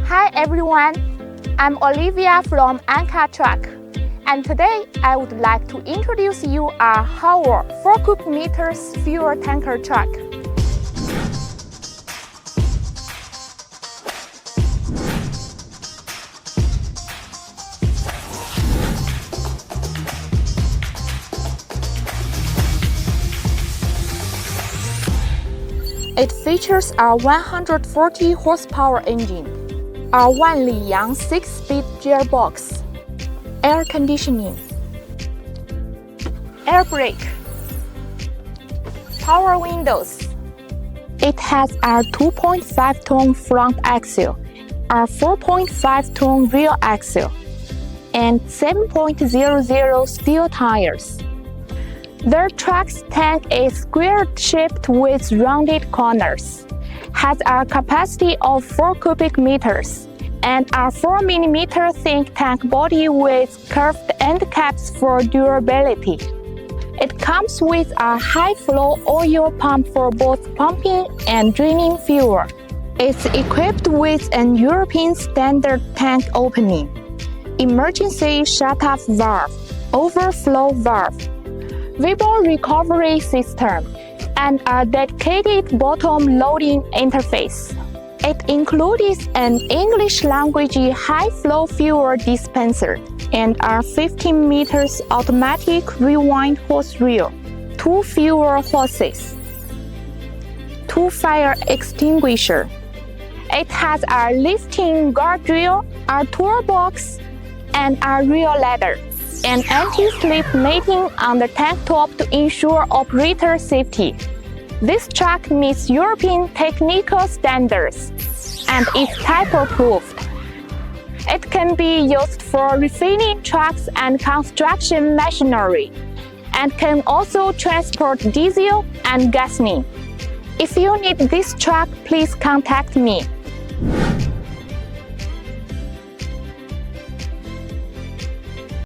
Hi everyone, I'm Olivia from Anka Truck, and today I would like to introduce you a HOWO 4 cubic meters fuel tanker truck. It features a 140 horsepower engine, a Wanliyang 6-speed gearbox, air conditioning, air brake, power windows. It has a 2.5-ton front axle, a 4.5-ton rear axle, and 7.00 steel tires. The truck's tank is square-shaped with rounded corners, has a capacity of 4 cubic meters, and a 4 mm thick tank body with curved end caps for durability. It comes with a high-flow oil pump for both pumping and draining fuel. It's equipped with an European standard tank opening, emergency shut-off valve, overflow valve, vapor recovery system, and a dedicated bottom loading interface. It includes an English language high-flow fuel dispenser and a 15 meters automatic rewind hose reel, 2 fuel hoses, 2 fire extinguishers. It has a lifting guardrail, a toolbox, and a rear ladder, and anti-slip netting on the tank top to ensure operator safety. This truck meets European technical standards and is type-approved. It can be used for refueling trucks and construction machinery, and can also transport diesel and gasoline. If you need this truck, please contact me.